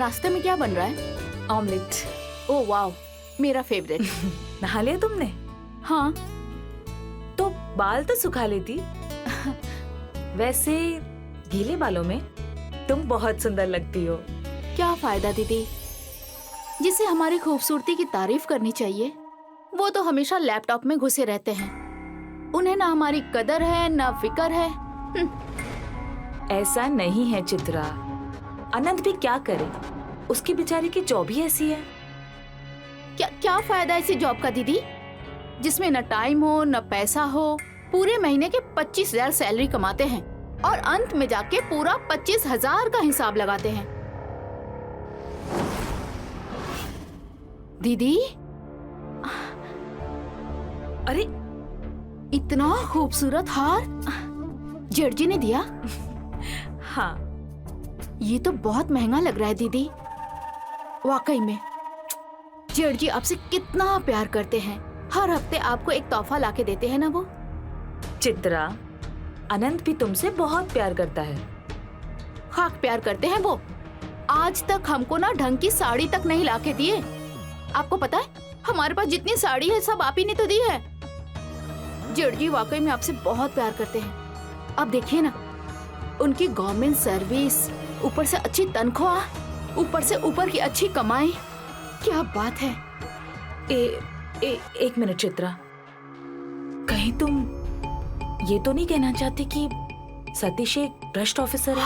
नाश्ते में क्या बन रहा है? ऑमलेट। ओह वाओ, मेरा फेवरेट। नहा लिया तुमने? हाँ। तो बाल तो सुखा लेती। वैसे गीले बालों में तुम बहुत सुंदर लगती हो। क्या फायदा दीदी, जिसे हमारी खूबसूरती की तारीफ करनी चाहिए वो तो हमेशा लैपटॉप में घुसे रहते हैं। उन्हें ना हमारी कदर है ना फिक्र है। ऐसा नहीं है चित्रा, अनंत भी क्या करे, उसकी बेचारी की जॉब ही ऐसी है। क्या फायदा ऐसी जॉब का दीदी, जिसमें न टाइम हो न पैसा हो। पूरे महीने के 25,000 सैलरी कमाते हैं और अंत में जाके पूरा 25,000 का हिसाब लगाते हैं। दीदी, अरे इतना खूबसूरत हार जेठ जी ने दिया? हाँ, ये तो बहुत महंगा लग रहा है दीदी। वाकई में जेठ जी आपसे कितना प्यार करते हैं। हर हफ्ते आपको एक तोहफा लाके देते हैं ना वो। चित्रा, अनंत भी तुमसे बहुत प्यार करता है। खाक प्यार करते हैं वो। आज तक हमको ना ढंग की साड़ी तक नहीं लाके दिए। आपको पता है, हमारे पास जितनी साड़ी है सब आप ही ने तो दी है। जेठ जी वाकई में आपसे बहुत प्यार करते हैं। अब देखिए ना, उनकी गवर्नमेंट सर्विस, ऊपर से अच्छी तनख्वाह, ऊपर से ऊपर की अच्छी कमाई। क्या बात है। एक मिनट चित्रा, कहीं तुम ये तो नहीं कहना चाहती कि सतीश एक भ्रष्ट ऑफिसर है?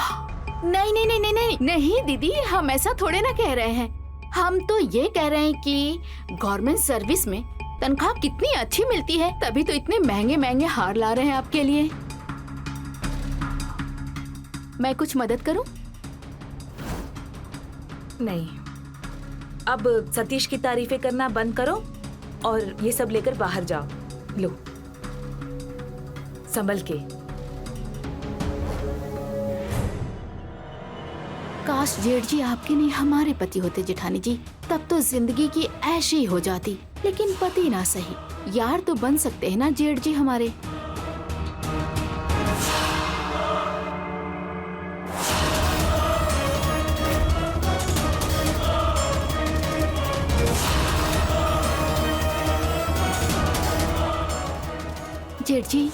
नहीं नहीं नहीं नहीं नहीं नहीं दीदी, हम ऐसा थोड़े ना कह रहे हैं। हम तो ये कह रहे हैं कि गवर्नमेंट सर्विस में तनख्वाह कितनी अच्छी मिलती है, तभी तो इतने महंगे महंगे हार ला रहे हैं आपके लिए। मैं कुछ मदद करूं? नहीं, अब सतीश की तारीफें करना बंद करो और ये सब लेकर बाहर जाओ। लो, संभल के। काश जेठ जी आपके नहीं हमारे पति होते जेठानी जी, तब तो जिंदगी की ऐशी ही हो जाती। लेकिन पति ना सही, यार तो बन सकते हैं ना जेठ जी हमारे। जेठ जी,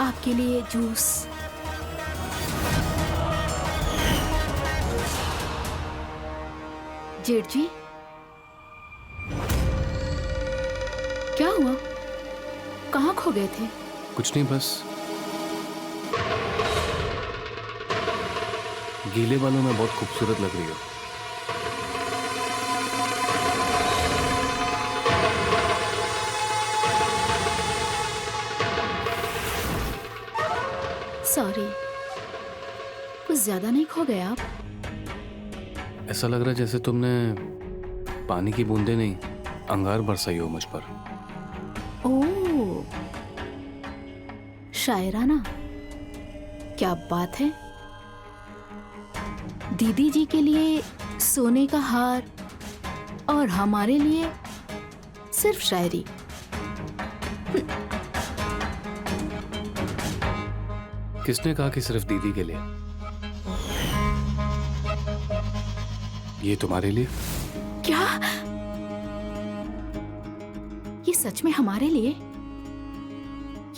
आपके लिए जूस। जेठ जी, क्या हुआ? कहाँ खो गए थे? कुछ नहीं, बस गीले बालों में बहुत खूबसूरत लग रही हो। सॉरी, कुछ ज्यादा नहीं खो गए आप? ऐसा लग रहा है जैसे तुमने पानी की बूंदें नहीं, अंगार बरसाई हो मुझ पर। ओह, शायराना, क्या बात है। दीदी जी के लिए सोने का हार और हमारे लिए सिर्फ शायरी। किसने कहा कि सिर्फ दीदी के लिए? ये तुम्हारे लिए। क्या ये सच में हमारे लिए?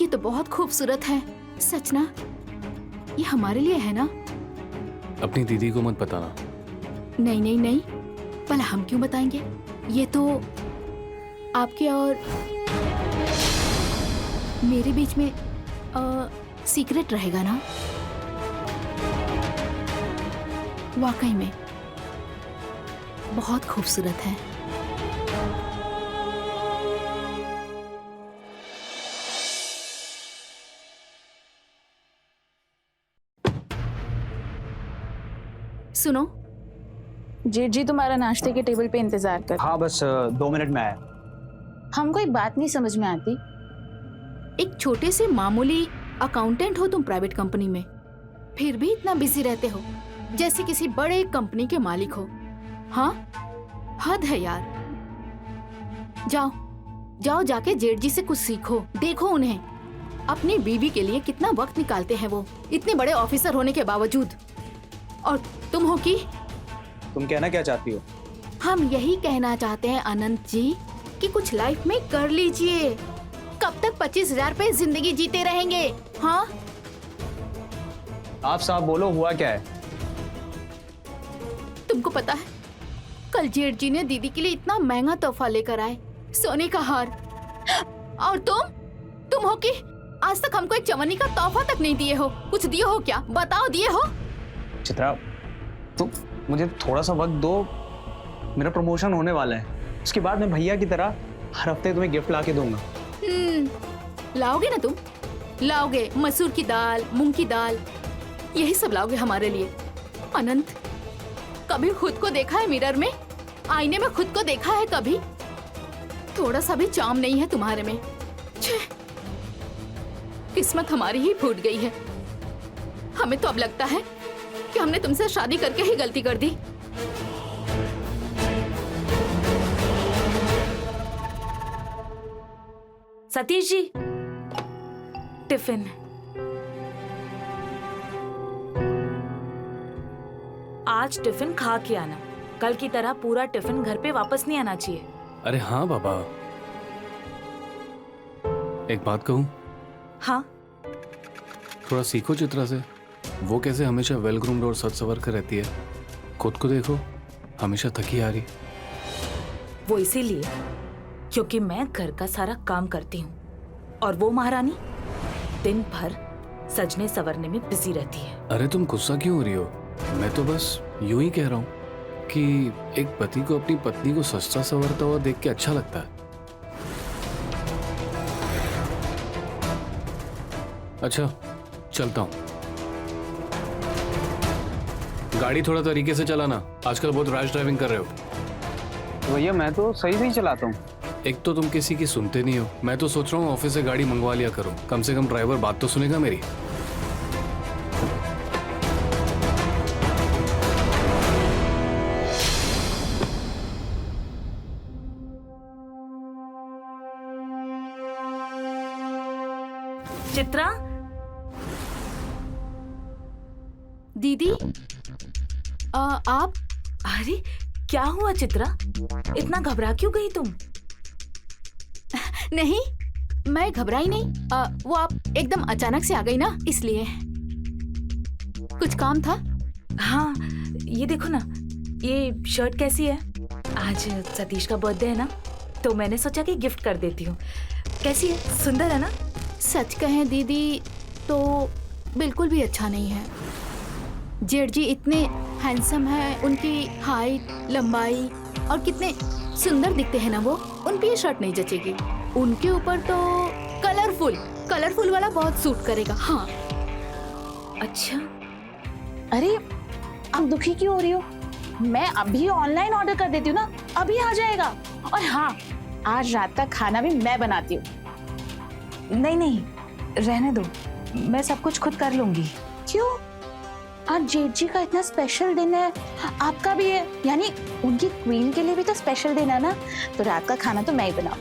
ये तो बहुत खूबसूरत है। सच ना, ये हमारे लिए है ना? अपनी दीदी को मत बताना। नहीं नहीं नहीं, भला हम क्यों बताएंगे? ये तो आपके और मेरे बीच में सीक्रेट रहेगा ना? वाकई में बहुत खूबसूरत है। सुनो, जेठ जी तुम्हारा नाश्ते के टेबल पे इंतजार कर। हाँ बस 2 मिनट में आया। हमको एक बात नहीं समझ में आती। एक छोटे से मामूली अकाउंटेंट हो तुम प्राइवेट कंपनी में, फिर भी इतना बिजी रहते हो जैसे किसी बड़े कंपनी के मालिक हो। हाँ, हद है यार। जाओ जाओ, जाके जेठ जी से कुछ सीखो। देखो उन्हें, अपनी बीवी के लिए कितना वक्त निकालते हैं वो, इतने बड़े ऑफिसर होने के बावजूद। और तुम हो कि तुम कहना क्या चाहती हो? हम यही कहना चाहते हैं अनंत जी कि कुछ लाइफ में कर लीजिए। कब तक 25,000 पे जिंदगी जीते रहेंगे? हाँ, आप साहब बोलो, हुआ क्या है? तुमको पता है कल जेठ जी ने दीदी के लिए इतना महंगा तोहफा लेकर आए, सोने का हार। और तुम हो कि आज तक हमको एक चवन्नी का तोहफा तक नहीं दिए हो। कुछ दिए हो क्या? बताओ, दिए हो? चित्रा, तो मुझे थोड़ा सा वक्त दो, मेरा प्रमोशन होने वाला है। उसके बाद मैं भैया की तरह हर हफ्ते तुम्हें गिफ्ट ला के दूंगा। लाओगे ना तुम? लाओगे मसूर की दाल, मूंग की दाल, यही सब लाओगे हमारे लिए। अनंत, कभी खुद को देखा है मिरर में? आईने में खुद को देखा है कभी? थोड़ा सा भी चार्म नहीं है तुम्हारे में। छे, किस्मत हमारी ही फूट गई है। हमें तो अब लगता है कि हमने तुमसे शादी करके ही गलती कर दी। सतीश जी, टिफिन। आज टिफिन खा के आना। कल की तरह पूरा टिफिन घर पे वापस नहीं आना चाहिए। अरे हाँ बाबा, एक बात कहूँ? हाँ, थोड़ा सीखो चित्रा से। वो कैसे हमेशा वेल ग्रूम्ड और सज संवर कर रहती है, खुद को देखो, हमेशा थकी आ रही। वो इसीलिए क्योंकि मैं घर का सारा काम करती हूँ और वो महारानी दिन भर सजने संवरने में बिजी रहती है। अरे तुम गुस्सा क्यों हो रही हो? मैं तो बस यूं ही कह रहा हूँ कि एक पति को अपनी पत्नी को सजता संवरता हुआ देख के अच्छा लगता है। अच्छा, चलता हूँ। गाड़ी थोड़ा तरीके से चलाना, आजकल बहुत रैश ड्राइविंग कर रहे हो। तो भैया मैं तो सही से ही चलाता हूँ। एक तो तुम किसी की सुनते नहीं हो। मैं तो सोच रहा हूँ ऑफिस से गाड़ी मंगवा लिया करो, कम से कम ड्राइवर बात तो सुनेगा मेरी। चित्रा, दीदी, आप? अरे क्या हुआ चित्रा? इतना घबरा क्यों गई तुम? नहीं, मैं घबराई नहीं। वो आप एकदम अचानक से आ गई ना, इसलिए। कुछ काम था? हाँ, ये देखो ना, ये शर्ट कैसी है? आज सतीश का बर्थडे है ना, तो मैंने सोचा कि गिफ्ट कर देती हूँ। कैसी है? सुंदर है ना? सच कहें दीदी तो बिल्कुल भी अच्छा नहीं है। जेठ जी इतने हैंडसम है, उनकी हाइट, लंबाई और कितने सुंदर दिखते हैं ना वो, उन पे ये शर्ट नहीं जचेगी। उनके ऊपर तो कलरफुल वाला बहुत सूट करेगा। हाँ। अच्छा, अरे आप दुखी क्यों हो रही हो? मैं अभी ऑनलाइन ऑर्डर कर देती हूँ ना, अभी आ जाएगा। और हाँ, आज रात का खाना भी मैं बनाती हूँ। नहीं, रहने दो, मैं सब कुछ खुद कर लूंगी। क्यों? आज जेठ जी का इतना स्पेशल दिन है, आपका भी है, यानी उनकी क्वीन के लिए भी तो स्पेशल दिन है ना, तो रात का खाना तो मैं ही बनाऊं।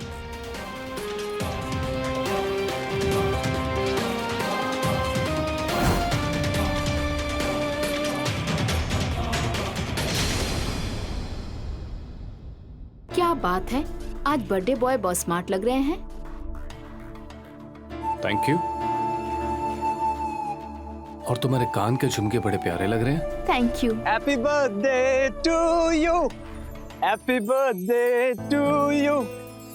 क्या बात है, आज बर्थडे बॉय बहुत स्मार्ट लग रहे हैं। Thank you. और तुम्हारे कान के झुमके बड़े प्यारे लग रहे हैं। Thank you. Happy birthday to you, happy birthday to you,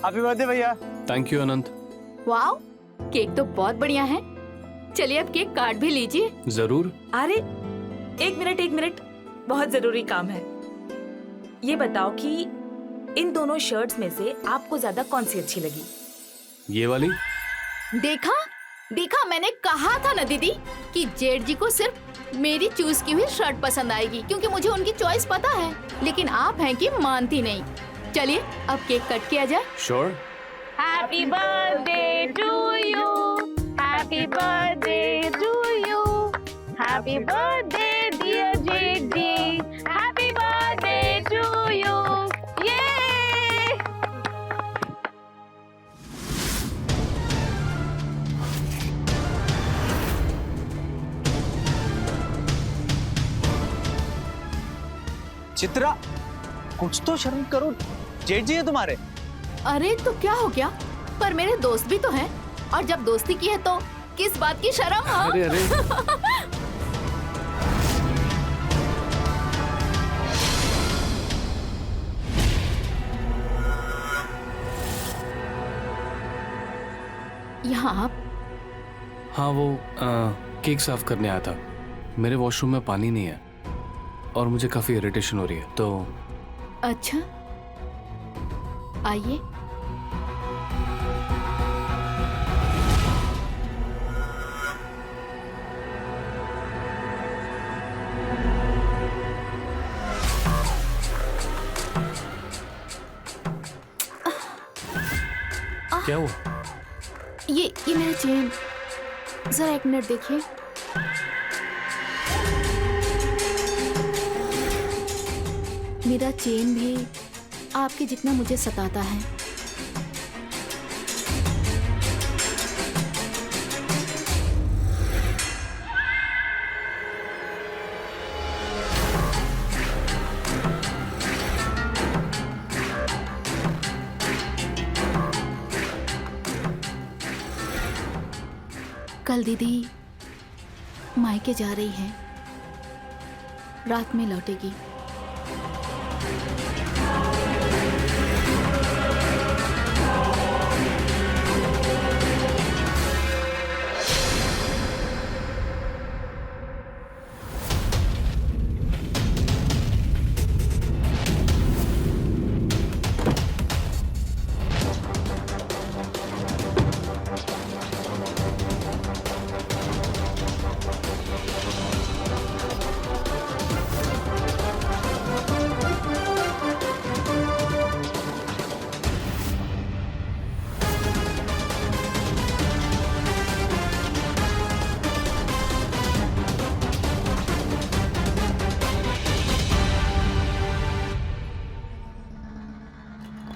happy birthday भैया। Thank you Anant. Wow, cake तो बहुत बढ़िया है। चलिए अब केक काट भी लीजिए। जरूर। अरे एक मिनट, बहुत जरूरी काम है। ये बताओ कि इन दोनों शर्ट्स में से आपको ज्यादा कौन सी अच्छी लगी? ये वाली। देखा, मैंने कहा था ना दीदी कि जेठ जी को सिर्फ मेरी चूज की हुई शर्ट पसंद आएगी, क्योंकि मुझे उनकी चॉइस पता है। लेकिन आप हैं कि मानती नहीं। चलिए अब केक कट किया जाए। Sure. Happy birthday to you, happy birthday to you, happy birthday dear जेठ जी, हैप्पी बर्थडे टू यू। ये चित्रा, कुछ तो शर्म करो, जेठ जी है तुम्हारे। अरे तो क्या हो गया, पर मेरे दोस्त भी तो हैं, और जब दोस्ती की है तो किस बात की शर्म? हाँ? अरे अरे यहाँ आप? हाँ वो केक साफ करने आया था। मेरे वॉशरूम में पानी नहीं है और मुझे काफ़ी इरिटेशन हो रही है, तो अच्छा, आइए। क्या हुआ? ये मेरा चेन, जरा एक मिनट देखिए। मेरा चेन भी आपके जितना मुझे सताता है। कल दीदी मायके जा रही है, रात में लौटेगी।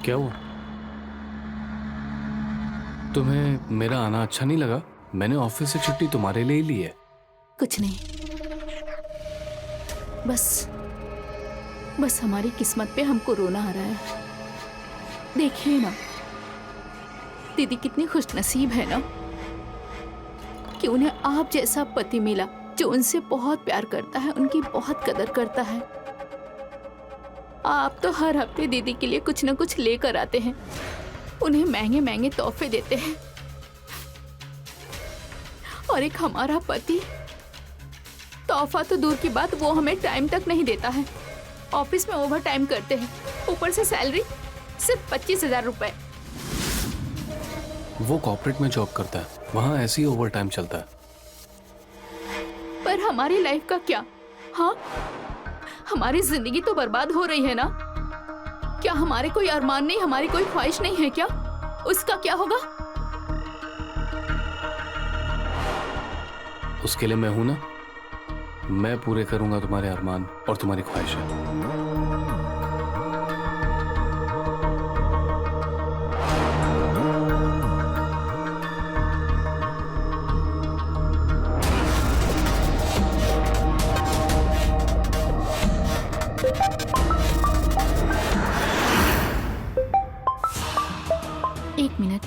क्या हुआ? तुम्हें मेरा आना अच्छा नहीं लगा? मैंने ऑफिस से छुट्टी तुम्हारे लिए ही ली है। कुछ नहीं, बस हमारी किस्मत पे हमको रोना आ रहा है। देखिए ना, दीदी कितनी खुशनसीब है ना कि उन्हें आप जैसा पति मिला जो उनसे बहुत प्यार करता है, उनकी बहुत कदर करता है। आप तो हर हफ्ते दीदी के लिए कुछ न कुछ लेकर आते हैं, उन्हें महंगे महंगे तोहफे देते हैं, और एक हमारा पति, तोहफा तो दूर की बात, वो हमें टाइम तक नहीं देता है। ऑफिस में ओवर टाइम करते हैं, ऊपर से सैलरी सिर्फ 25,000 रुपए। वो कॉर्पोरेट में जॉब करता है, वहाँ ऐसे ही ओवर टाइम चलता है। पर हमारी लाइफ का क्या? हाँ, हमारी जिंदगी तो बर्बाद हो रही है ना। क्या हमारे कोई अरमान नहीं, हमारी कोई ख्वाहिश नहीं है क्या? उसका क्या होगा? उसके लिए मैं हूं ना, मैं पूरे करूंगा तुम्हारे अरमान और तुम्हारी ख्वाहिशें। एक मिनट,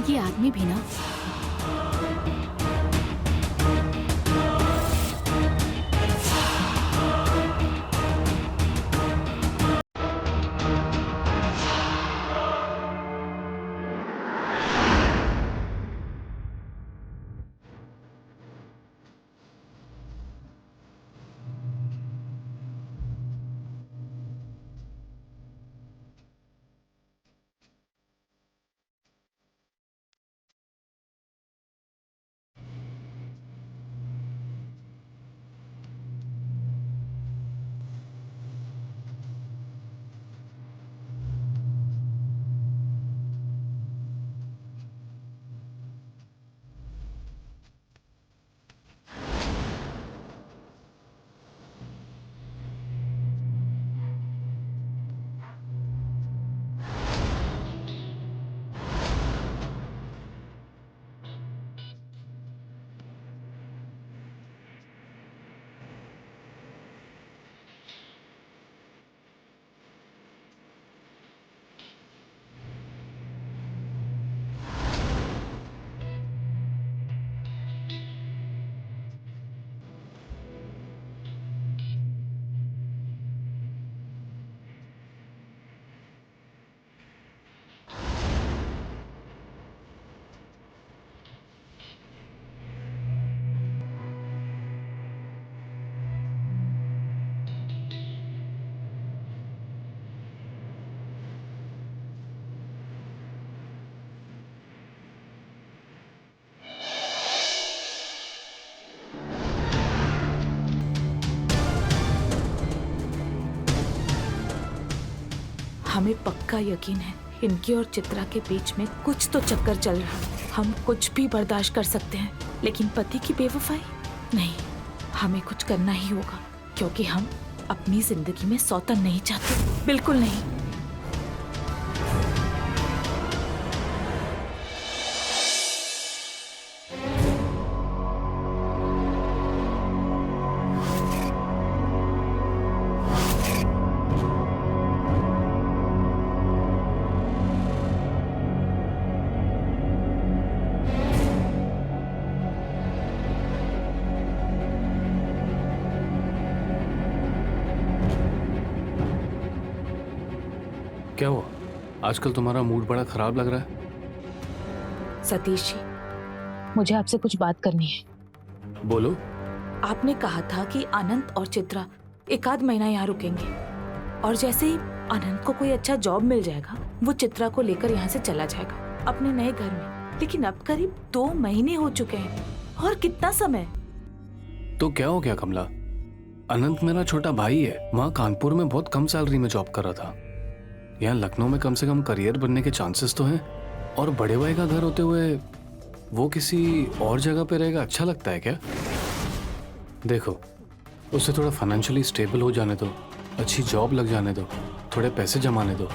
ये आदमी भी ना हमें पक्का यकीन है इनकी और चित्रा के बीच में कुछ तो चक्कर चल रहा है। हम कुछ भी बर्दाश्त कर सकते हैं, लेकिन पति की बेवफाई नहीं। हमें कुछ करना ही होगा, क्योंकि हम अपनी जिंदगी में सौतन नहीं चाहते, बिल्कुल नहीं। क्या हुआ? आजकल तुम्हारा मूड बड़ा खराब लग रहा है। सतीश जी, मुझे आपसे कुछ बात करनी है। बोलो। आपने कहा था कि अनंत और चित्रा एक आध महीना यहाँ रुकेंगे, और जैसे ही अनंत को कोई अच्छा जॉब मिल जाएगा वो चित्रा को लेकर यहाँ से चला जाएगा अपने नए घर में। लेकिन अब करीब 2 महीने हो चुके हैं, और कितना समय। तो क्या हो गया कमला? अनंत मेरा छोटा भाई है, वहाँ कानपुर में बहुत कम सैलरी में जॉब कर रहा था। यहाँ लखनऊ में कम से कम करियर बनने के चांसेस तो हैं, और बड़े भाई का घर होते हुए वो किसी और जगह पे रहेगा अच्छा लगता है क्या? देखो, उसे थोड़ा फाइनेंशियली स्टेबल हो जाने दो, अच्छी जॉब लग जाने दो, थोड़े पैसे जमाने दो,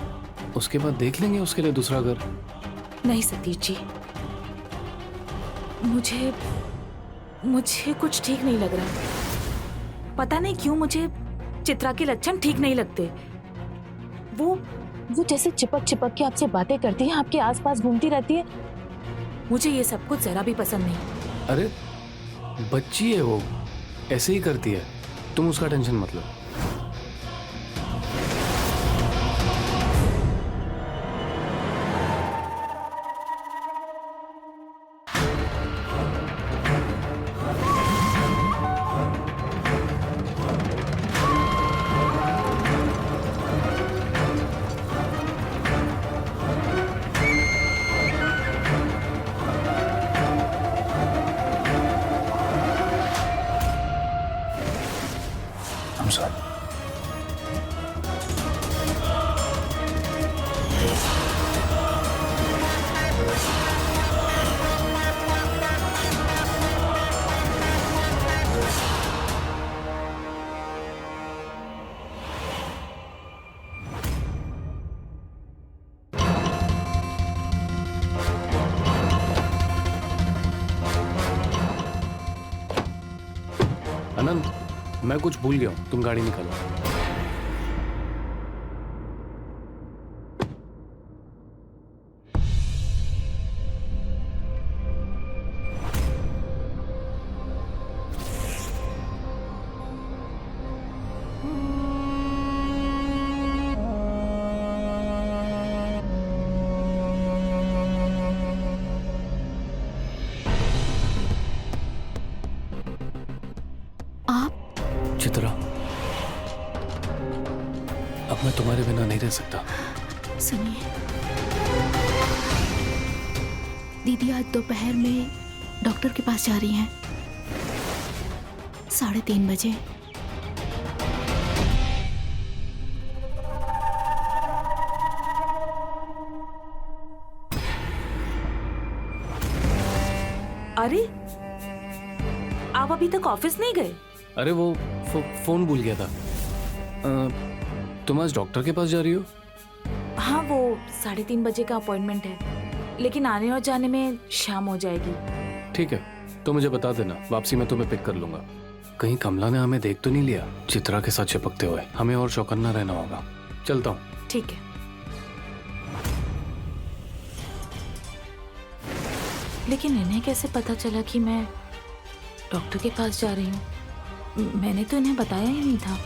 उसके बाद देख लेंगे उसके लिए दूसरा घर। नहीं सतीश जी, मुझे कुछ ठीक नहीं लग रहा। पता नहीं क्यों मुझे चित्रा के लक्षण ठीक नहीं लगते। वो जैसे चिपक चिपक के आपसे बातें करती है, आपके आसपास घूमती रहती है। मुझे ये सब कुछ जरा भी पसंद नहीं। अरे बच्ची है वो, ऐसे ही करती है, तुम उसका टेंशन मत लो। I'm sorry. अनंत, मैं कुछ भूल गया हूँ, तुम गाड़ी निकालो। चित्रा, अब मैं तुम्हारे बिना नहीं रह सकता। सुनिए, दीदी आज दोपहर में डॉक्टर के पास जा रही हैं, 3:30 बजे। अरे आप अभी तक ऑफिस नहीं गए? अरे वो फोन भूल गया था। तुम आज डॉक्टर के पास जा रही हो? हाँ, वो 3:30 बजे का अपॉइंटमेंट है, लेकिन आने और जाने में शाम हो जाएगी। ठीक है, तो मुझे बता देना, वापसी में तुम्हें पिक कर लूंगा। कहीं कमला ने हमें देख तो नहीं लिया चित्रा के साथ चिपकते हुए? हमें और चौकन्ना रहना होगा। चलता हूँ। ठीक है, लेकिन इन्हें कैसे पता चला कि मैं डॉक्टर के पास जा रही हूँ? मैंने तो इन्हें बताया ही नहीं था।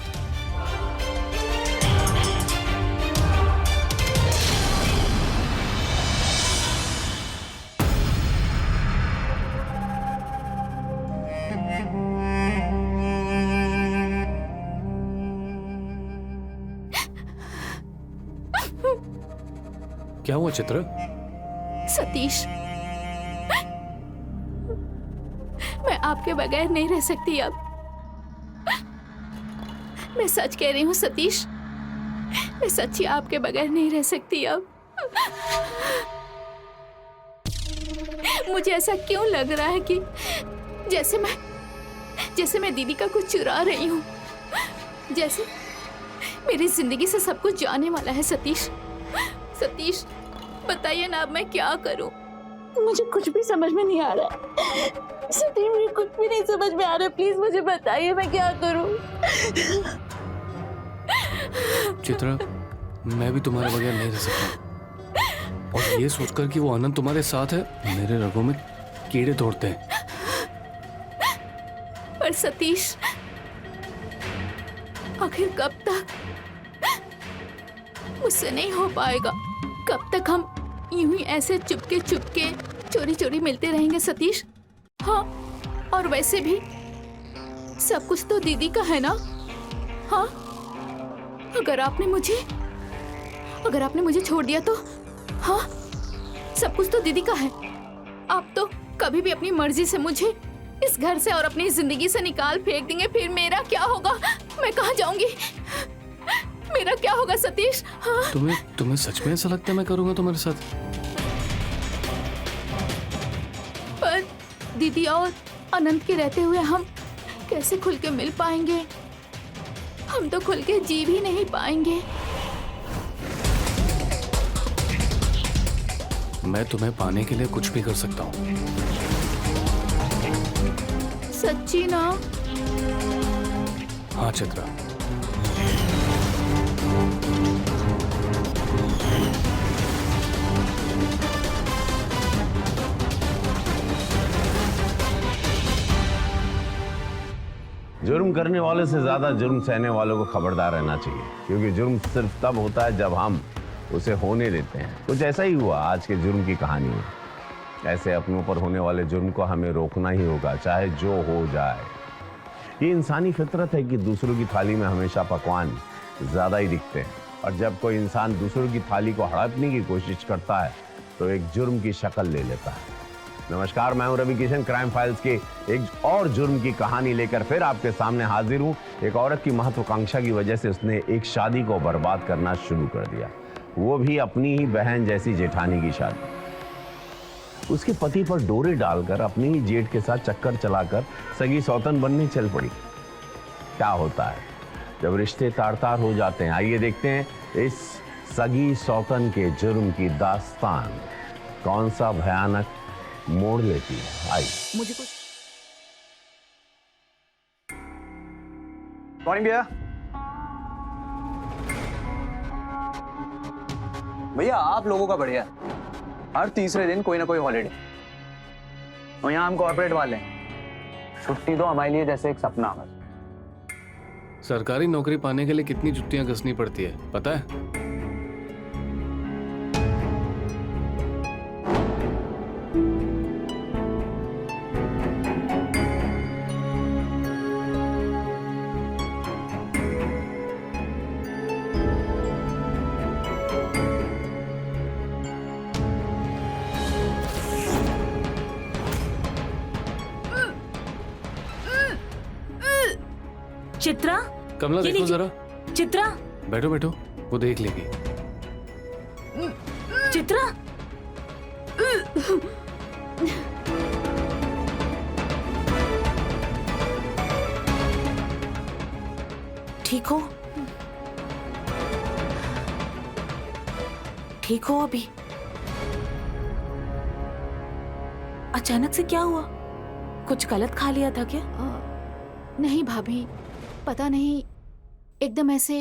क्या हुआ चित्रा? सतीश, मैं आपके बगैर नहीं रह सकती अब। मैं सच कह रही हूँ सतीश, मैं सच्ची आपके बगैर नहीं रह सकती अब। मुझे ऐसा क्यों लग रहा है कि जैसे मैं दीदी का कुछ चुरा रही हूँ, जैसे मेरी जिंदगी से सब कुछ जाने वाला है। सतीश, बताइए ना, अब मैं क्या करूँ? मुझे कुछ भी समझ में नहीं आ रहा है सतीश, मुझे कुछ भी नहीं समझ में आ रहा है। प्लीज मुझे बताइए मैं क्या करूँ। चित्रा, मैं भी तुम्हारे बगैर नहीं रह सकता, और ये सोचकर कि वो आनंद तुम्हारे साथ है, मेरे रगों में कीड़े तोड़ते हैं। पर सतीश, आखिर कब तक? मुझसे नहीं हो पाएगा। कब तक हम यूं ही ऐसे चुपके चोरी चोरी मिलते रहेंगे सतीश? हाँ, और वैसे भी सब कुछ तो दीदी का है ना? हाँ, अगर आपने मुझे छोड़ दिया तो हाँ, सब कुछ तो दीदी का है। आप तो कभी भी अपनी मर्जी से मुझे इस घर से और अपनी जिंदगी से निकाल फेंक देंगे। फिर मेरा क्या होगा? मैं कहाँ जाऊंगी? मेरा क्या होगा सतीश? हाँ? तुम्हें सच में ऐसा लगता है मैं करूंगा तुम्हारे साथ? पर दीदी और अनंत के रहते हुए हम कैसे खुल के मिल पाएंगे? हम तो खुल के जी भी नहीं पाएंगे। मैं तुम्हें पाने के लिए कुछ भी कर सकता हूँ। सच्ची ना? हाँ चित्रा। जुर्म करने वाले से ज्यादा जुर्म सहने वालों को खबरदार रहना चाहिए, क्योंकि जुर्म सिर्फ तब होता है जब हम उसे होने देते हैं। कुछ ऐसा ही हुआ आज के जुर्म की कहानी में। ऐसे अपनों पर होने वाले जुर्म को हमें रोकना ही होगा, चाहे जो हो जाए। ये इंसानी फितरत है कि दूसरों की थाली में हमेशा पकवान ज्यादा ही दिखते हैं, और जब कोई इंसान दूसरों की थाली को हड़पने की कोशिश करता है तो एक जुर्म की शक्ल ले लेता है। नमस्कार, मैं हूं रवि किशन। क्राइम फाइल्स के एक और जुर्म की कहानी लेकर फिर आपके सामने हाजिर हूं। एक औरत की महत्वाकांक्षा की वजह से उसने एक शादी को बर्बाद करना शुरू कर दिया, वो भी अपनी ही बहन जैसी जेठानी की शादी। उसके पति पर डोरे डालकर अपनी ही जेठ के साथ चक्कर चलाकर सगी सौतन बनने चल पड़ी। क्या होता है जब रिश्ते तार तार हो जाते हैं? आइए देखते हैं इस सगी सौतन के जुर्म की दास्तान कौन सा भयानक मोड़ लेती है। आई मुझे कुछ मॉर्निंग भैया। भैया आप लोगों का बढ़िया, हर तीसरे दिन कोई ना कोई हॉलीडे, और यहाँ हम कॉर्पोरेट वाले हैं, छुट्टी तो हमारे लिए जैसे एक सपना। सरकारी नौकरी पाने के लिए कितनी जुत्तियां कसनी पड़ती है पता है? चित्रा, कमला ये देखो लीजिए। जरा। चित्रा, बैठो बैठो, वो देख लेगी। चित्रा, ठीक हो? ठीक हो अभी? अचानक से क्या हुआ? कुछ गलत खा लिया था क्या? नहीं भाभी, पता नहीं, एकदम ऐसे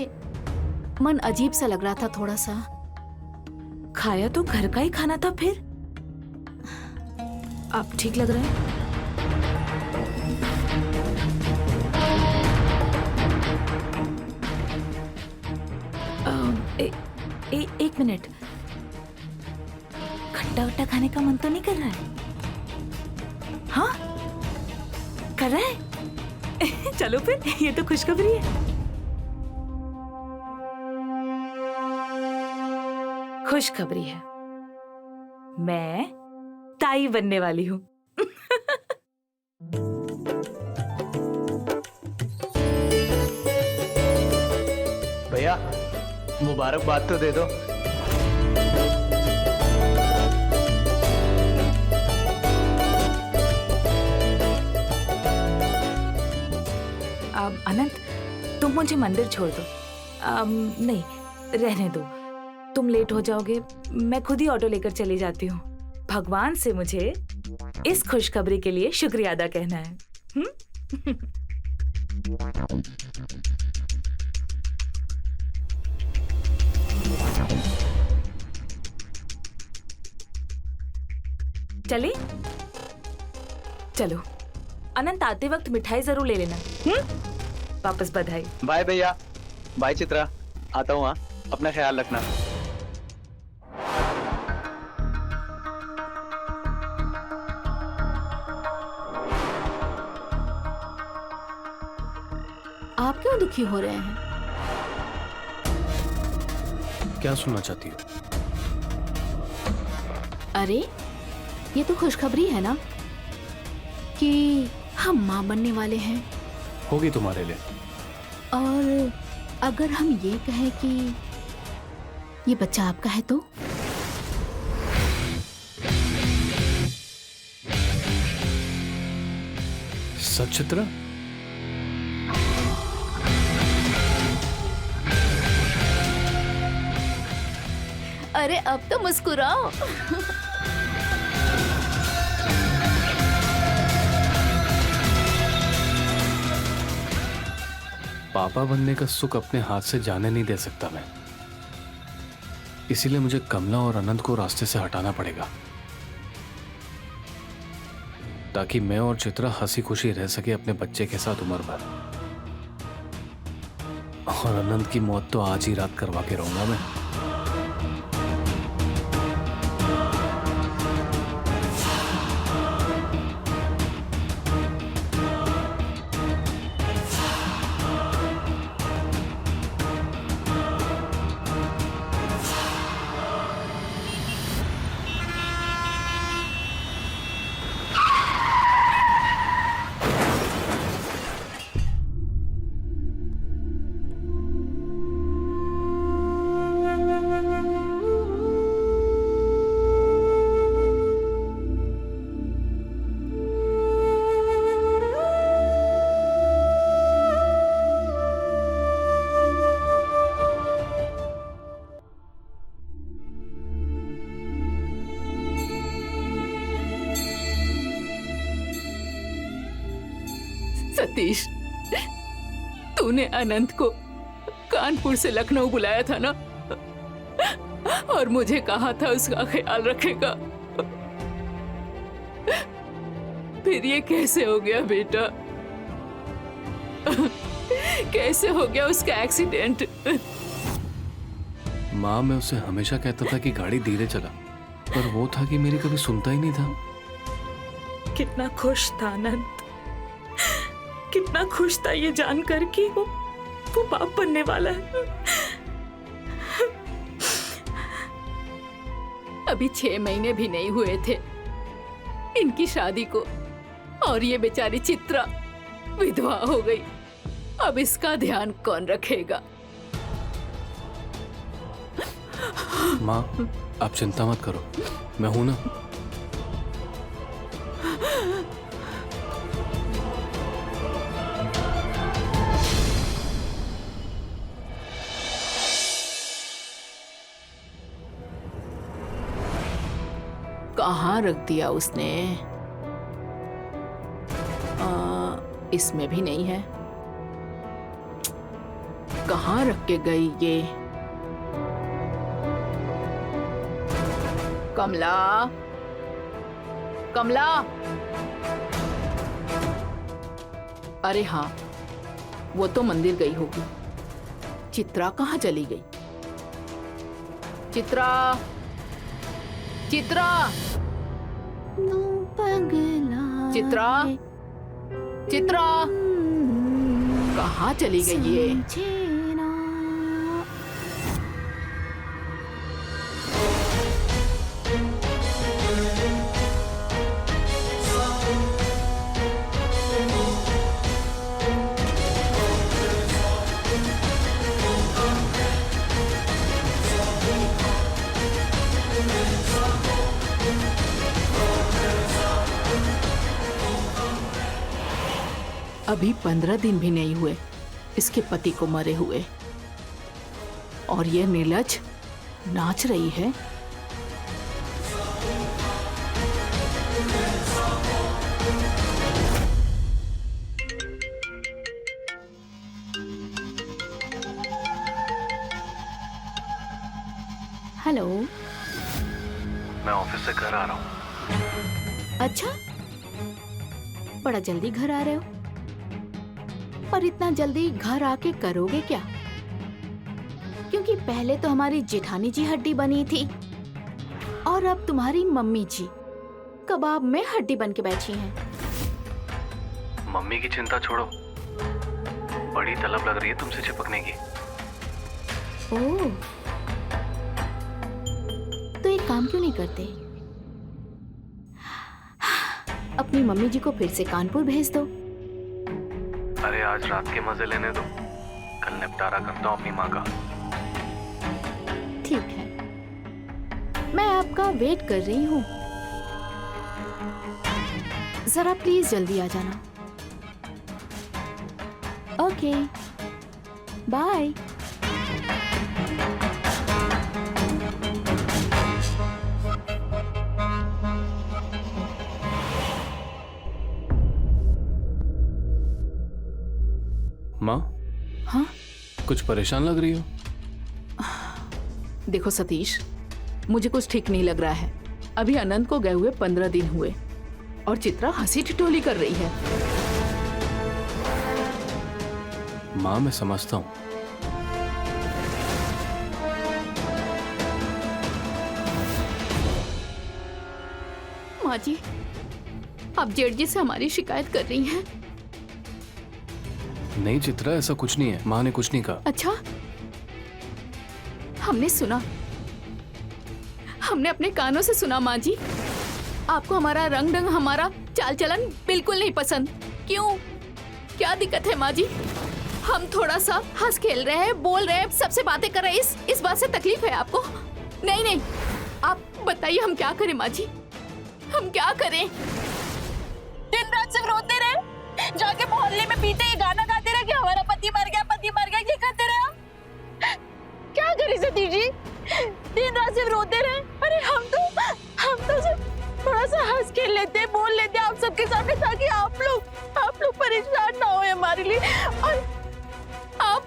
मन अजीब सा लग रहा था थोड़ा सा। खाया तो घर का ही खाना था। फिर अब ठीक लग रहा है? एक मिनट, खट्टा वट्टा खाने का मन तो नहीं कर रहा है? हाँ, कर रहा है? चलो फिर, ये तो खुशखबरी है। खुशखबरी है, मैं ताई बनने वाली हूँ। भैया मुबारकबाद तो दे दो। अनंत, तुम मुझे मंदिर छोड़ दो। नहीं, रहने दो। तुम लेट हो जाओगे, मैं खुद ही ऑटो लेकर चली जाती हूँ। भगवान से मुझे इस खुशखबरी के लिए शुक्रिया अदा कहना है। चली? चलो, अनंत आते वक्त मिठाई जरूर ले लेना। वापस बधाई। बाय भैया। बाय चित्रा, आता हूँ। हाँ, अपना ख्याल रखना। आप क्यों दुखी हो रहे हैं? क्या सुनना चाहती हो? अरे, ये तो खुशखबरी है ना कि हम माँ बनने वाले हैं। होगी तुम्हारे लिए। और अगर हम ये कहें कि ये बच्चा आपका है तो? सच चित्रा? अरे अब तो मुस्कुराओ। पापा बनने का सुख अपने हाथ से जाने नहीं दे सकता मैं। इसीलिए मुझे कमला और अनंत को रास्ते से हटाना पड़ेगा, ताकि मैं और चित्रा हंसी खुशी रह सके अपने बच्चे के साथ उम्र भर। और अनंत की मौत तो आज ही रात करवा के रहूंगा मैं। सतीश, तूने अनंत को कानपुर से लखनऊ बुलाया था ना, और मुझे कहा था उसका ख्याल रखेगा। फिर ये कैसे हो गया बेटा? कैसे हो गया उसका एक्सीडेंट? माँ, मैं उसे हमेशा कहता था कि गाड़ी धीरे चला, पर वो था कि मेरी कभी सुनता ही नहीं था। कितना खुश था अनंत, कितना खुश था ये जानकर कि वो बाप बनने वाला है। अभी 6 महीने भी नहीं हुए थे इनकी शादी को, और ये बेचारी चित्रा विधवा हो गई। अब इसका ध्यान कौन रखेगा? माँ, आप चिंता मत करो, मैं हूं ना। कहाँ रख दिया उसने? इसमें भी नहीं है। कहाँ रख के गई ये? कमला, कमला। अरे हाँ, वो तो मंदिर गई होगी। चित्रा कहाँ चली गई? चित्रा, चित्रा, चित्रा, चित्रा, कहाँ चली गई ये? अभी 15 दिन भी नहीं हुए इसके पति को मरे हुए, और ये नीलज नाच रही है। हेलो। मैं ऑफिस से घर आ रहा हूँ। अच्छा, बड़ा जल्दी घर आ रहे हो, पर इतना जल्दी घर आके करोगे क्या? क्योंकि पहले तो हमारी जेठानी जी हड्डी बनी थी और अब तुम्हारी मम्मी जी कबाब में हड्डी बन के बैठी हैं। मम्मी की चिंता छोड़ो, बड़ी तलब लग रही है तुमसे चिपकने की। ओह, तो एक काम क्यों नहीं करते, अपनी मम्मी जी को फिर से कानपुर भेज दो। अरे आज रात के मजे लेने दो, कल निपटारा करता हूँ अपनी माँ का। ठीक है, मैं आपका वेट कर रही हूँ। जरा प्लीज जल्दी आ जाना। Okay, bye. माँ, हाँ, कुछ परेशान लग रही हो? देखो सतीश, मुझे कुछ ठीक नहीं लग रहा है। अभी अनंत को गए हुए 15 दिन हुए और चित्रा हंसी ठिठोली कर रही है। माँ, मैं समझता हूँ, माँ जी, आप जेठ जी से हमारी शिकायत कर रही हैं? नहीं चित्रा, ऐसा कुछ नहीं है। माँ ने कुछ नहीं कहा। अच्छा, हमने सुना, हमने अपने कानों से सुना। माँ जी, आपको हमारा रंग ढंग, हमारा चाल चलन बिल्कुल नहीं पसंद। क्यों, क्या दिक्कत है माँ जी? हम थोड़ा सा हंस खेल रहे हैं, बोल रहे हैं, सबसे बातें कर रहे हैं, इस बात से तकलीफ है आपको? नहीं नहीं, आप बताइए हम क्या करें माँ जी, हम क्या करें? दिन रात सिर्फ रोते रहे, जाके मोहल्ले में पीते ये गाना गाते रहे कि हमारा पति मर गया, ये करते रहे आप। क्या करें सतीश जी, दिन रात सिर्फ रोते रहे। अरे हम तो सिर्फ थोड़ा सा हंस खेल लेते, बोल लेते आप सबके सामने, ताकि आप लोग परेशान ना हो हमारे लिए। और आप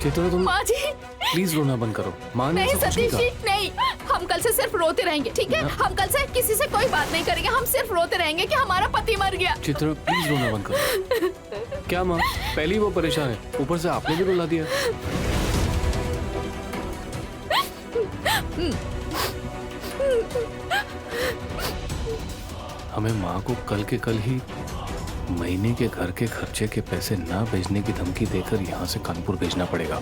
चित्रा, तुम माँ जी, प्लीज रोना बंद करो। माँ ने नहीं ऐसा कुछ नहीं सतीश जी, कहा। नहीं, हम कल से सिर्फ रोते रहेंगे, ठीक है? हम कल से किसी से कोई बात नहीं करेंगे, हम सिर्फ रोते रहेंगे कि हमारा पति मर गया। चित्रा, प्लीज रोना बंद करो। क्या माँ, पहले ही वो परेशान है, ऊपर से आपने भी रुला दिया। हमें माँ को कल के कल ही महीने के घर के खर्चे के पैसे ना भेजने की धमकी देकर यहाँ से कानपुर भेजना पड़ेगा,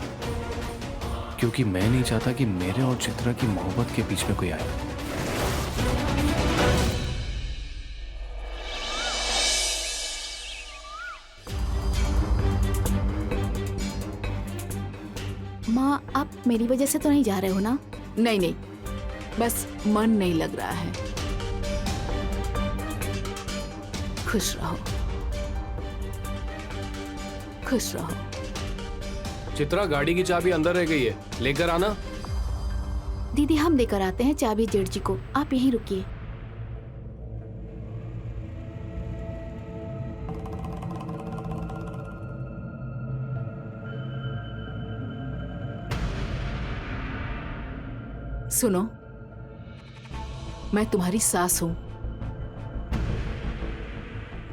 क्योंकि मैं नहीं चाहता कि मेरे और चित्रा की मोहब्बत के बीच में कोई आए। माँ, आप मेरी वजह से तो नहीं जा रहे हो ना? नहीं नहीं, बस मन नहीं लग रहा है। खुश रहो, खुश रहो। चित्रा, गाड़ी की चाबी अंदर रह गई है, लेकर आना। दीदी, हम लेकर आते हैं चाबी जेठ जी को, आप यहीं रुकिए। सुनो, मैं तुम्हारी सास हूं,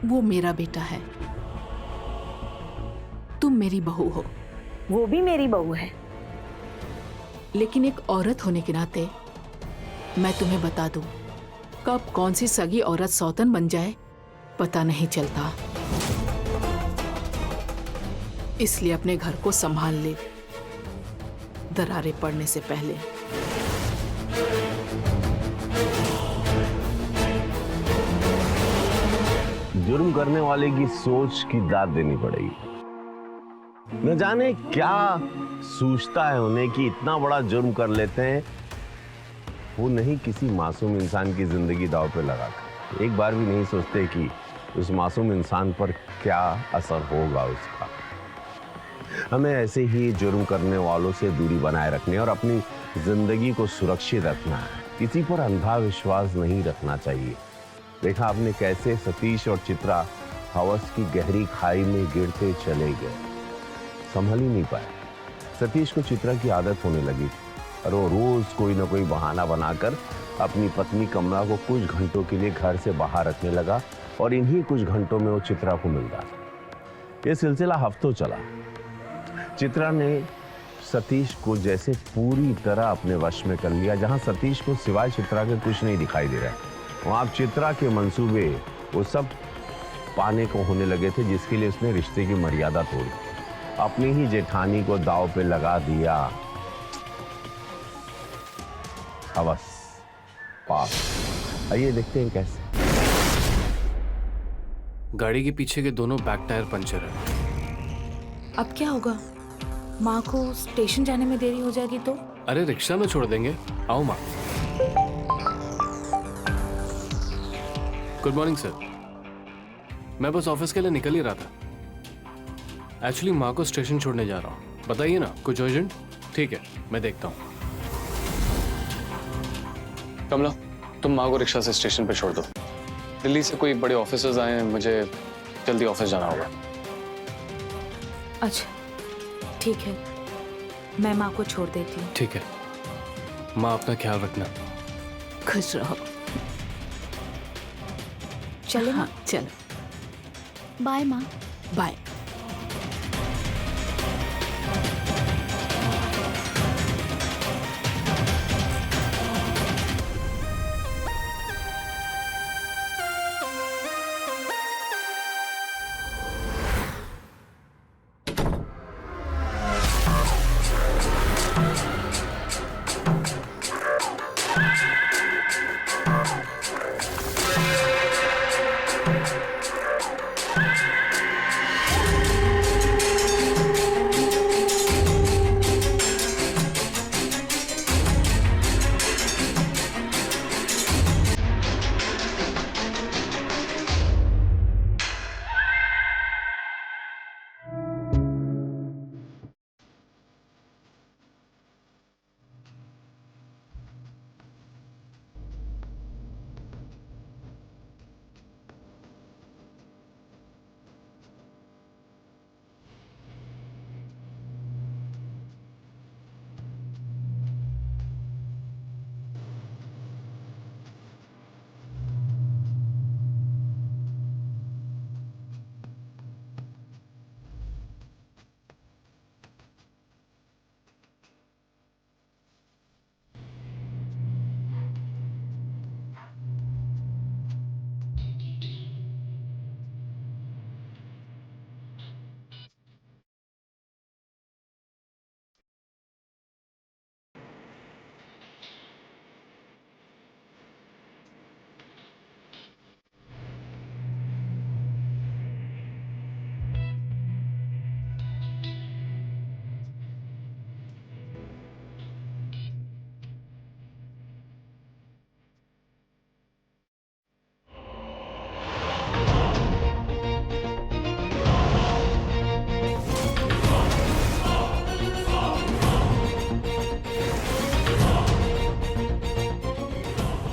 वो मेरा बेटा है, तुम मेरी बहू हो। वो भी मेरी बहू है। लेकिन एक औरत होने के नाते मैं तुम्हें बता दूं, कब कौन सी सगी औरत सौतन बन जाए पता नहीं चलता। इसलिए अपने घर को संभाल ले, दरारें पड़ने से पहले। जुर्म करने वाले की सोच की दाद देनी पड़ेगी। न जाने क्या सूझता है उन्हें कि इतना बड़ा जुर्म कर लेते हैं, वो नहीं किसी मासूम इंसान की जिंदगी दांव पे लगाकर। एक बार भी नहीं सोचते कि उस मासूम इंसान पर क्या असर होगा उसका। हमें ऐसे ही जुर्म करने वालों से दूरी बनाए रखनी और अपनी जिंदगी को सुरक्षित रखना है। किसी पर अंधा विश्वास नहीं रखना चाहिए। देखा आपने कैसे सतीश और चित्रा हवस की गहरी खाई में गिरते चले गए, संभल ही नहीं पाए। सतीश को चित्रा की आदत होने लगी और वो रोज कोई ना कोई बहाना बनाकर अपनी पत्नी कमला को कुछ घंटों के लिए घर से बाहर रखने लगा और इन्हीं कुछ घंटों में वो चित्रा को मिलता था। ये सिलसिला हफ्तों चला। चित्रा ने सतीश को जैसे पूरी तरह अपने वश में कर लिया। जहां सतीश को सिवाय चित्रा के कुछ नहीं दिखाई दे रहा है, वहां चित्रा के मंसूबे वो सब पाने को होने लगे थे जिसके लिए उसने रिश्ते की मर्यादा तोड़ी, अपनी ही जेठानी को दांव पे लगा दिया। हवस पाप। आइए देखते हैं कैसे। गाड़ी के पीछे के दोनों बैक टायर पंचर है। अब क्या होगा? माँ को स्टेशन जाने में देरी हो जाएगी तो? अरे रिक्शा में छोड़ देंगे। आओ माँ। Good morning sir. मैं बस ऑफिस के लिए निकल ही रहा था। एक्चुअली माँ को स्टेशन छोड़ने जा रहा हूँ। बताइए ना, कुछ अर्जेंट? ठीक है, मैं देखता हूँ। कमला, तुम माँ को रिक्शा से स्टेशन पे छोड़ दो। दिल्ली से कोई बड़े ऑफिसर्स आए हैं, मुझे जल्दी ऑफिस जाना होगा। अच्छा ठीक है, मैं माँ को छोड़ देती हूँ। ठीक है माँ, अपना ख्याल रखना। खुश रहो। चले हाँ चलो, बाय माँ। बाय।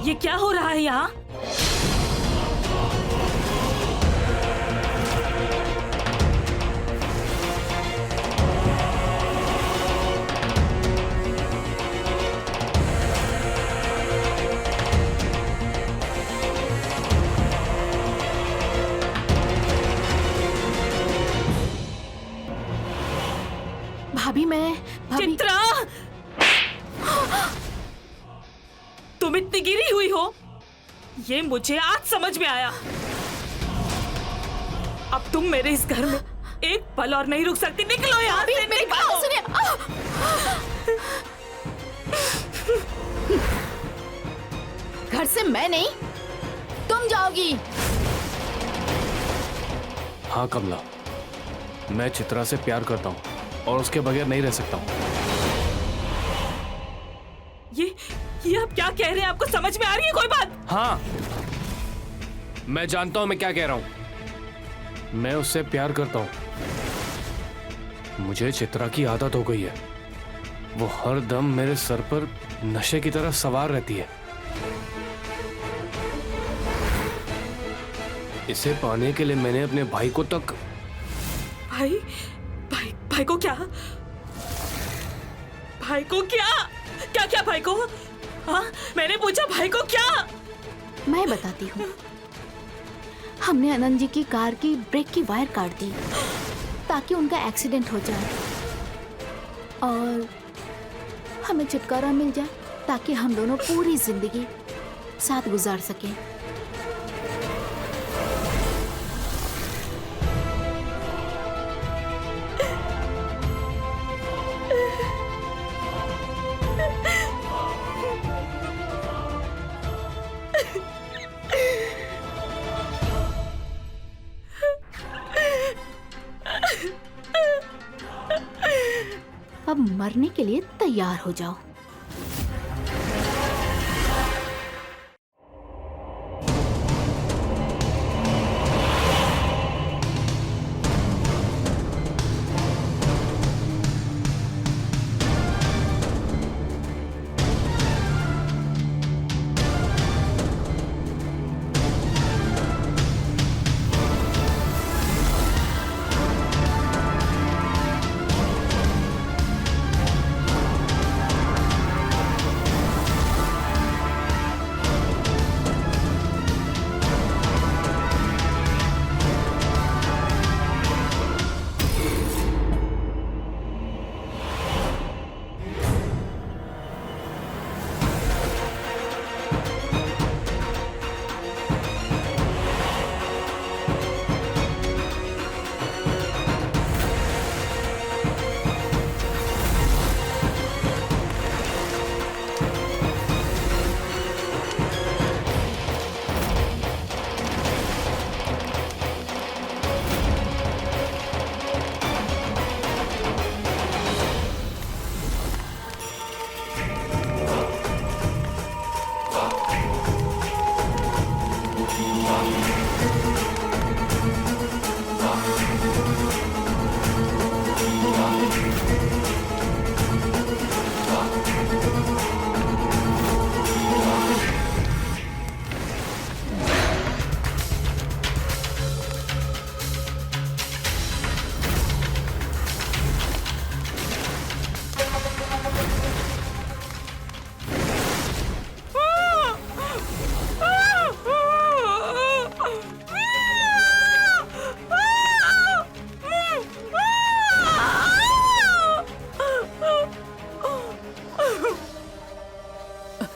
ये क्या हो रहा है यहाँ? भाभी भाभी चित्रा, तुम इतनी गिरी हुई हो, ये मुझे आज समझ में आया। अब तुम मेरे इस घर में एक पल और नहीं रुक सकती। निकलो यहाँ से, मेरी बात निकलो। सुनिए। घर से मैं नहीं, तुम जाओगी। हाँ कमला, मैं चित्रा से प्यार करता हूँ और उसके बगैर नहीं रह सकता हूँ। ये आप क्या कह रहे हैं? आपको समझ में आ रही है कोई बात? हाँ, मैं जानता हूँ मैं क्या कह रहा हूँ। मैं उससे प्यार करता हूँ। मुझे चित्रा की आदत हो गई है, वो हर दम मेरे सर पर नशे की तरह सवार रहती है। इसे पाने के लिए मैंने अपने भाई को तक। भाई भाई भाई को क्या? भाई को क्या? क्या क्या भाई को? हाँ, मैंने पूछा भाई को क्या? मैं बताती हूँ। हमने आनंद जी की कार की ब्रेक की वायर काट दी ताकि उनका एक्सीडेंट हो जाए और हमें छुटकारा मिल जाए ताकि हम दोनों पूरी जिंदगी साथ गुजार सकें। अब मरने के लिए तैयार हो जाओ।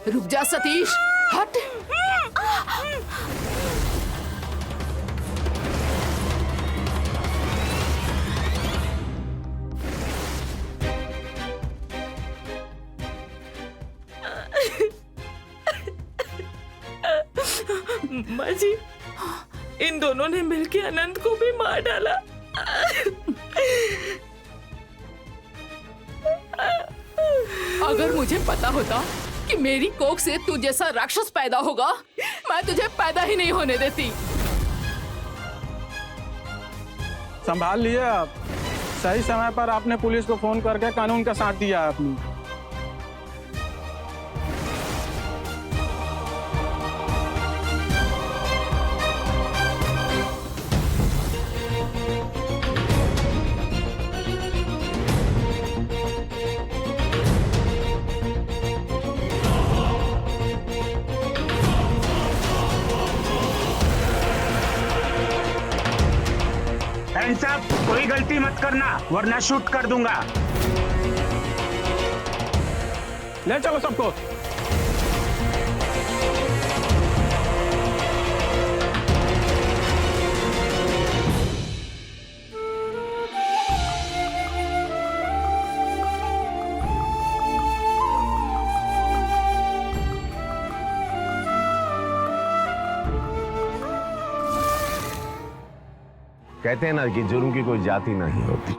रुक जा सतीश, हट। माँ जी, इन दोनों ने मिलकर अनंत को भी मार डाला। अगर मुझे पता होता कि मेरी कोख से तू जैसा राक्षस पैदा होगा, मैं तुझे पैदा ही नहीं होने देती। संभाल लिए आप। सही समय पर आपने पुलिस को फोन करके कानून का साथ दिया आपने। साहब, कोई गलती मत करना वरना शूट कर दूंगा। ले चलो सबको। कहते हैं ना कि जुर्म की कोई जाति नहीं होती,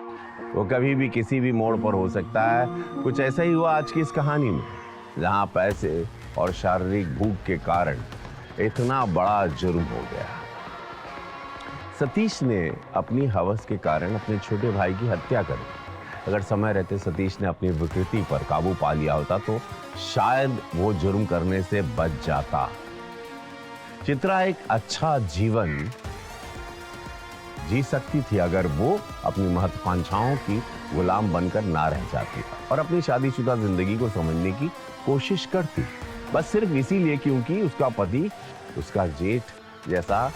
वो कभी भी किसी भी मोड़ पर हो सकता है। कुछ ऐसा ही हुआ आज की इस कहानी में, जहां पैसे और शारीरिक भूख के कारण इतना बड़ा जुर्म हो गया। सतीश ने अपनी हवस के कारण अपने छोटे भाई की हत्या कर दी। अगर समय रहते सतीश ने अपनी विकृति पर काबू पा लिया होता तो शायद वो जुर्म करने से बच जाता। चित्रा एक अच्छा जीवन जी सकती थी अगर वो अपनी महत्वाकांक्षाओं की गुलाम बनकर ना रह जाती और अपनी शादीशुदा जिंदगी को समझने की कोशिश करती, बस सिर्फ इसीलिए क्योंकि उसका पति उसका जेठ जैसा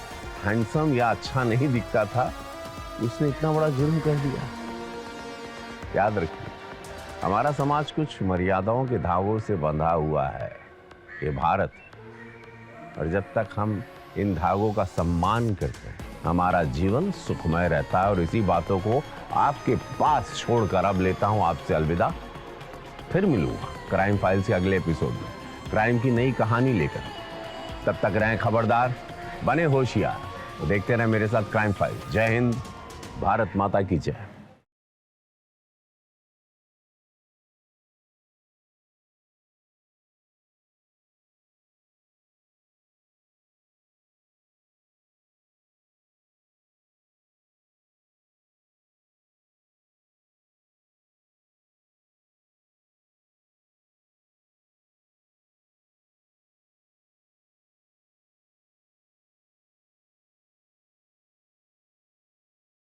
हैंडसम या अच्छा नहीं दिखता था, उसने इतना बड़ा जुर्म कर दिया। याद रखिए, हमारा समाज कुछ मर्यादाओं के धागों से बंधा हुआ है, ये भारत, और जब तक हम इन धागों का सम्मान करते हैं हमारा जीवन सुखमय रहता है। और इसी बातों को आपके पास छोड़कर अब लेता हूं आपसे अलविदा। फिर मिलूंगा क्राइम फाइल्स के अगले एपिसोड में क्राइम की नई कहानी लेकर। तब तक रहें खबरदार, बने होशियार, देखते रहें मेरे साथ क्राइम फाइल। जय हिंद, भारत माता की जय।